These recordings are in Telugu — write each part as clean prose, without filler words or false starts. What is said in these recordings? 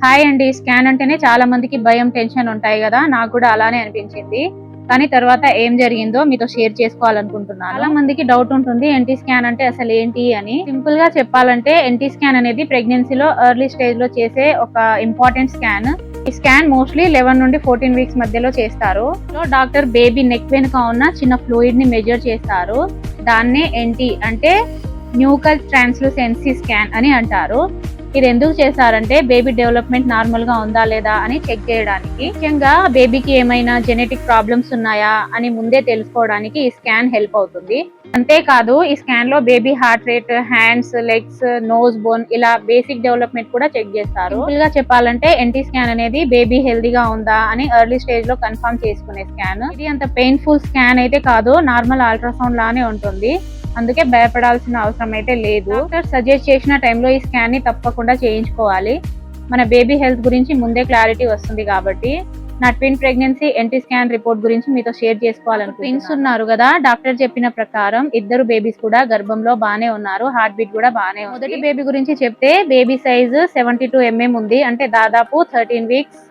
హాయ్ అండి. స్కాన్ అంటేనే చాలా మందికి భయం, టెన్షన్ ఉంటాయి కదా. నాకు కూడా అలానే అనిపించింది. కానీ తర్వాత ఏం జరిగిందో మీతో షేర్ చేసుకోవాలనుకుంటున్నాను. చాలా మందికి డౌట్ ఉంటుంది ఎన్టీ స్కాన్ అంటే అసలు ఏంటి అని. సింపుల్ గా చెప్పాలంటే ఎన్టీ స్కాన్ అనేది ప్రెగ్నెన్సీలో ఎర్లీ స్టేజ్ లో చేసే ఒక ఇంపార్టెంట్ స్కాన్. ఈ స్కాన్ మోస్ట్లీ 11 నుండి 14 వీక్స్ మధ్యలో చేస్తారు. డాక్టర్ బేబీ నెక్ వెనుక ఉన్న చిన్న ఫ్లూయిడ్ ని మెజర్ చేస్తారు. దాన్నే ఎన్టీ అంటే న్యూకల్ ట్రాన్స్లూసెన్సీ స్కాన్ అని అంటారు. ఇది ఎందుకు చేస్తారంటే బేబీ డెవలప్మెంట్ నార్మల్ గా ఉందా లేదా అని చెక్ చేయడానికి. ముఖ్యంగా బేబీకి ఏమైనా జెనెటిక్ ప్రాబ్లమ్స్ ఉన్నాయా అని ముందే తెలుసుకోవడానికి ఈ స్కాన్ హెల్ప్ అవుతుంది. అంతేకాదు ఈ స్కాన్ లో baby heart rate, hands, legs, nose bone ఇలా బేసిక్ డెవలప్మెంట్ కూడా చెక్ చేస్తారు. సింపుల్ గా చెప్పాలంటే ఎన్టీ స్కాన్ అనేది బేబీ హెల్దీగా ఉందా అని ఎర్లీ స్టేజ్ లో కన్ఫర్మ్ చేసుకునే స్కాన్. ఇది అంత పెయిన్ఫుల్ స్కాన్ అయితే కాదు, నార్మల్ అల్ట్రాసౌండ్ లానే ఉంటుంది. అందుకే భయపడాల్సిన అవసరం అయితే లేదు. డాక్టర్ సజెస్ట్ చేసిన టైంలో ఈ స్కాన్ ని తప్పకుండా చేయించుకోవాలి. మన బేబీ హెల్త్ గురించి ముందే క్లారిటీ వస్తుంది కాబట్టి. నా twin pregnancy NT scan report గురించి మీతో షేర్ చేసుకోవాలనుకుంటున్నాను. ట్విన్స్ ఉన్నారు కదా, డాక్టర్ చెప్పిన ప్రకారం ఇద్దరు బేబీస్ కూడా గర్భంలో బానే ఉన్నారు. హార్ట్ బీట్ కూడా బానే ఉంది. మొదటి బేబీ గురించి చెప్తే బేబీ సైజ్ 72 mm ఉంది. అంటే దాదాపు 13 వీక్స్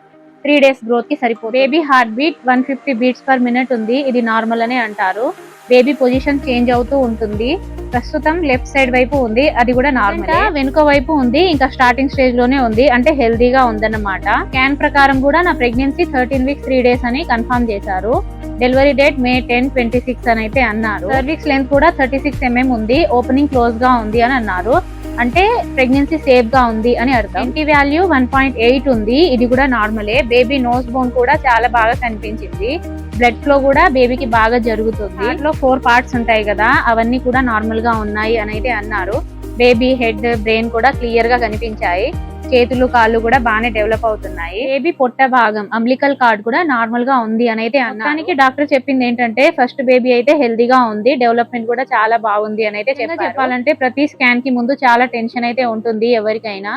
3 days గ్రోత్ కి సరిపోతుంది. Baby heart beat 150 beats per minute ఉంది. ఇది నార్మల్ అనే అంటారు. బేబీ పొజిషన్ చేంజ్ అవుతూ ఉంటుంది. ప్రస్తుతం లెఫ్ట్ సైడ్ వైపు ఉంది, అది కూడా నార్మల్. వెనుక వైపు ఉంది, ఇంకా స్టార్టింగ్ స్టేజ్ లోనే ఉంది, అంటే హెల్దీగా ఉందన్నమాట. స్కాన్ ప్రకారం కూడా నా ప్రెగ్నెన్సీ 13 weeks 3 days అని కన్ఫర్మ్ చేశారు. డెలివరీ డేట్ May 10, 26 అని అయితే అన్నారు. సర్విక్స్ లెంత్ కూడా 36 mm ఉంది. ఓపెనింగ్ క్లోజ్ గా ఉంది అని అన్నారు. అంటే ప్రెగ్నెన్సీ సేఫ్ గా ఉంది అని అర్థం. ఎన్టీ వాల్యూ 1.8 ఉంది. ఇది కూడా నార్మలే. బేబీ నోస్ బోన్ కూడా చాలా బాగా కనిపించింది. బ్లడ్ ఫ్లో కూడా బేబీకి బాగా జరుగుతుంది. దాంట్లో 4 parts ఉంటాయి కదా, అవన్నీ కూడా నార్మల్ గా ఉన్నాయి అని అయితే అన్నారు. బేబీ హెడ్, బ్రెయిన్ కూడా క్లియర్ గా కనిపించాయి. చేతులు, కాళ్ళు కూడా బాగానే డెవలప్ అవుతున్నాయి. బేబీ పొట్ట భాగం అంబ్లికల్ కార్డ్ కూడా నార్మల్ గా ఉంది అని అయితే అన్నారు. డాక్టర్ చెప్పింది ఏంటంటే ఫస్ట్ బేబీ అయితే హెల్దీగా ఉంది, డెవలప్మెంట్ కూడా చాలా బాగుంది అని అయితే చెప్పాలంటే ప్రతి స్కాన్ కి ముందు చాలా టెన్షన్ అయితే ఉంటుంది ఎవరికైనా.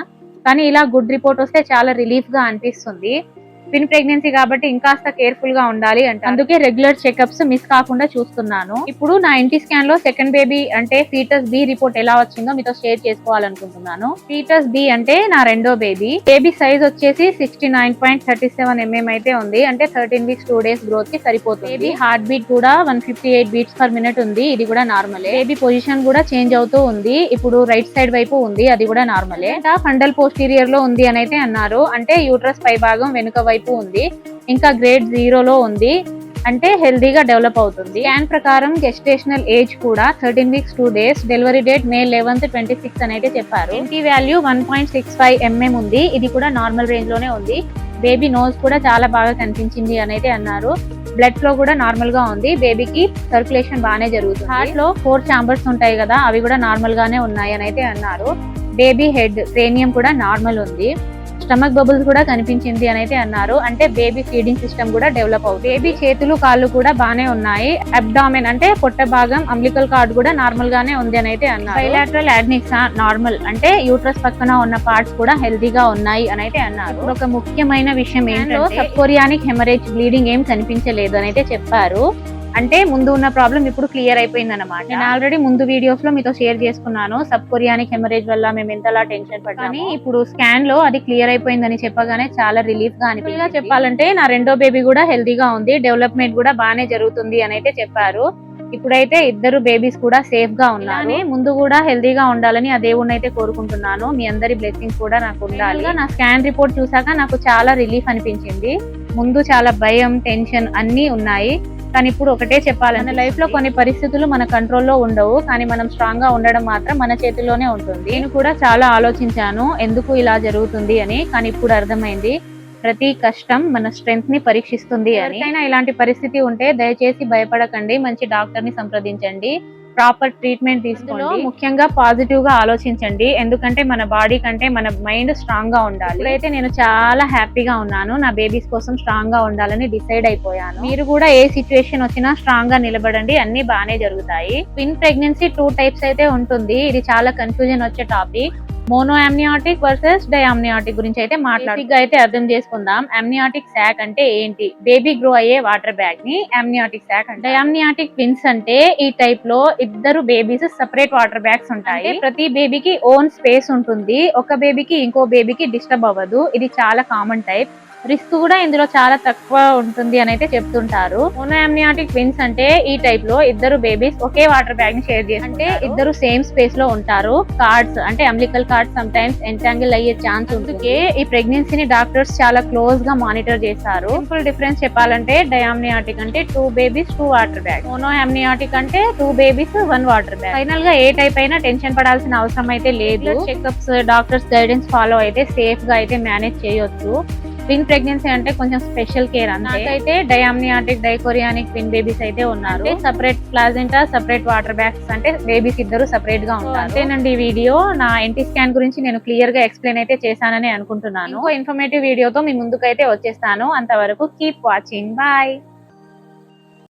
కానీ ఇలా గుడ్ రిపోర్ట్ వస్తే చాలా రిలీఫ్ గా అనిపిస్తుంది. ట్విన్ ప్రెగ్నెన్సీ కాబట్టి ఇంకాస్త కేర్ఫుల్ గా ఉండాలి అంటే అందుకే రెగ్యులర్ చెకప్స్ మిస్ కాకుండా చూస్తున్నాను. ఇప్పుడు నా ఎన్టీ స్కాన్ లో సెకండ్ బేబీ అంటే ఫీటస్ బి రిపోర్ట్ ఎలా వచ్చిందో మీతో షేర్ చేసుకోవాలనుకుంటున్నాను. ఫీటస్ బి అంటే నా రెండో బేబీ. బేబీ సైజ్ వచ్చేసి 69.37 mm అయితే ఉంది. అంటే 13 weeks 2 days గ్రోత్ కి సరిపోతుంది. బేబీ హార్ట్ బీట్ కూడా 158 beats per minute ఉంది. ఇది కూడా నార్మలే. బేబీ పొజిషన్ కూడా చేంజ్ అవుతూ ఉంది. ఇప్పుడు రైట్ సైడ్ వైపు ఉంది, అది కూడా నార్మలే. ఫండల్ పోస్టీరియర్ లో ఉంది అని అయితే అన్నారు. అంటే యూట్రస్ పై భాగం వెనుక వైపు ఉంది. ఇంకా గ్రేడ్ 0 లో ఉంది, అంటే హెల్దీగా డెవలప్ అవుతుంది. స్కాన్ ప్రకారం గెస్టేషనల్ ఏజ్ కూడా 13 weeks 2 days. Delivery date May 11, 26 అని అయితే చెప్పారు. ఎన్టీ వాల్యూ 1.65 mm ఉంది. ఇది కూడా నార్మల్ రేంజ్ లోనే ఉంది. బేబీ నోస్ కూడా చాలా బాగా కనిపించింది అని అయితే అన్నారు. బ్లడ్ ఫ్లో కూడా నార్మల్ గా ఉంది. బేబీకి సర్క్యులేషన్ బాగానే జరుగుతుంది. హార్ట్ లో 4 chambers ఉంటాయి కదా, అవి కూడా నార్మల్ గానే ఉన్నాయి అని అయితే అన్నారు. బేబీ హెడ్, క్రేనియం కూడా నార్మల్ ఉంది. స్టమక్ బబుల్స్ కూడా కనిపించింది అని అయితే అన్నారు. అంటే బేబీ ఫీడింగ్ సిస్టమ్ కూడా డెవలప్ అవుతుంది. బేబీ చేతులు, కాళ్ళు కూడా బాగానే ఉన్నాయి. అబ్డామెన్ అంటే పొట్ట భాగం అంబ్లికల్ కార్డ్ కూడా నార్మల్ గానే ఉంది అని అయితే అన్నారు. బైలాటరల్ అడ్నిక్సా నార్మల్, అంటే యూట్రస్ పక్కన ఉన్న పార్ట్స్ కూడా హెల్దీగా ఉన్నాయి అని అయితే అన్నారు. ఒక ముఖ్యమైన విషయం ఏంటంటే సబ్కోరియానిక్ హెమరేజ్ బ్లీడింగ్ ఏం కనిపించలేదు అని అయితే చెప్పారు. అంటే ముందు ఉన్న ప్రాబ్లం ఇప్పుడు క్లియర్ అయిపోయింది అనమాట. నేను ఆల్రెడీ ముందు వీడియోస్ లో మీతో షేర్ చేసుకున్నాను సబ్ కొరియానిక్ హెమరేజ్ వల్ల మేము ఎంతలా టెన్షన్ పడ్డాము. ఇప్పుడు స్కాన్ లో అది క్లియర్ అయిపోయిందని చెప్పగానే చాలా రిలీఫ్ గా అనిపించింది. చెప్పాలంటే నా రెండో బేబీ కూడా హెల్దీగా ఉంది, డెవలప్మెంట్ కూడా బాగానే జరుగుతుంది అని అయితే చెప్పారు. ఇప్పుడైతే ఇద్దరు బేబీస్ కూడా సేఫ్ గా ఉన్నారు. ముందు కూడా హెల్దీగా ఉండాలని ఆ దేవుణ్ణి అయితే కోరుకుంటున్నాను. మీ అందరి బ్లెస్సింగ్స్ కూడా నాకు ఉండాలి. నా స్కాన్ రిపోర్ట్ చూసాక నాకు చాలా రిలీఫ్ అనిపించింది. ముందు చాలా భయం, టెన్షన్ అన్ని ఉన్నాయి. కానీ ఇప్పుడు ఒకటే చెప్పాలి, మన లైఫ్ లో కొన్ని పరిస్థితులు మన కంట్రోల్లో ఉండవు, కానీ మనం స్ట్రాంగ్ గా ఉండడం మాత్రం మన చేతిలోనే ఉంటుంది. నేను కూడా చాలా ఆలోచించాను ఎందుకు ఇలా జరుగుతుంది అని, కానీ ఇప్పుడు అర్థమైంది ప్రతి కష్టం మన స్ట్రెంగ్త్ ని పరీక్షిస్తుంది అని. ఎవరికైనా ఇలాంటి పరిస్థితి ఉంటే దయచేసి భయపడకండి, మంచి డాక్టర్ ని సంప్రదించండి, ప్రాపర్ ట్రీట్మెంట్ తీసుకోండి. ముఖ్యంగా పాజిటివ్ గా ఆలోచించండి, ఎందుకంటే మన బాడీ కంటే మన మైండ్ స్ట్రాంగ్ గా ఉండాలి. ఇప్పుడైతే నేను చాలా హ్యాపీగా ఉన్నాను. నా బేబీస్ కోసం స్ట్రాంగ్ గా ఉండాలని డిసైడ్ అయిపోయాను. మీరు కూడా ఏ సిచ్యువేషన్ వచ్చినా స్ట్రాంగ్ గా నిలబడండి, అన్ని బాగానే జరుగుతాయి. ట్విన్ ప్రెగ్నెన్సీ 2 types అయితే ఉంటుంది. ఇది చాలా కన్ఫ్యూజన్ వచ్చే టాపిక్. మోనో అమ్నియాటిక్ వర్సెస్ డయామ్నియాటిక్ గురించి అయితే మాట్లాడుగా అయితే అర్థం చేసుకుందాం. అమ్నియాటిక్ సాక్ అంటే ఏంటి? బేబీ గ్రో అయ్యే వాటర్ బ్యాగ్ ని అమ్నియాటిక్ సాక్ అంటే. డయామ్నియాటిక్ ట్విన్స్ అంటే ఈ టైప్ లో ఇద్దరు బేబీస్ సెపరేట్ వాటర్ బ్యాగ్స్ ఉంటాయి. ప్రతి బేబీకి ఓన్ స్పేస్ ఉంటుంది. ఒక బేబీకి ఇంకో బేబీకి డిస్టర్బ్ అవ్వదు. ఇది చాలా కామన్ టైప్. రిస్క్ కూడా ఇందులో చాలా తక్కువ ఉంటుంది అని అయితే చెప్తుంటారు. మోనోఅమ్నియాటిక్ ట్విన్స్ అంటే ఈ టైప్ లో ఇద్దరు బేబీస్ ఒకే వాటర్ బ్యాగ్ ని షేర్ చేసి అంటే ఇద్దరు సేమ్ స్పేస్ లో ఉంటారు. కార్డ్స్ అంటే umbilical cards some times entangle అయ్యే ఛాన్స్ ఉంటుంది. ఈ ప్రెగ్నెన్సీని డాక్టర్స్ చాలా క్లోజ్ గా మానిటర్ చేస్తారు. సింపుల్ డిఫరెన్స్ చెప్పాలంటే డయామ్నియాటిక్ అంటే 2 బేబీస్ 2 వాటర్ బ్యాగ్, మోనోఅమ్నియాటిక్ అంటే 2 బేబీస్ 1 వాటర్ బ్యాగ్. ఫైనల్ గా ఏ టైప్ అయినా టెన్షన్ పడాల్సిన అవసరం అయితే లేదు. చెకప్స్, డాక్టర్స్ గైడెన్స్ ఫాలో అయితే సేఫ్ గా అయితే మేనేజ్ చేయొచ్చు. ట్విన్ ప్రెగ్నెన్సీ అంటే కొంచెం స్పెషల్ కేర్. నాకైతే డయామ్నియాటిక్, డైకోరియానిక్ ట్విన్ బేబీస్ అయితే ఉన్నారు. Separate placenta, separate water bags అంటే బేబీస్ ఇద్దరు సెపరేట్ గా ఉంటారు. అంతేనండి ఈ వీడియో. నా ఎన్టీ స్కాన్ గురించి నేను క్లియర్ గా ఎక్స్ప్లెయిన్ అయితే చేశానని అనుకుంటున్నాను. ఇంకో ఇన్ఫర్మేటివ్ వీడియోతో మీ ముందుకైతే వచ్చేస్తాను. అంతవరకు కీప్ వాచింగ్. బాయ్.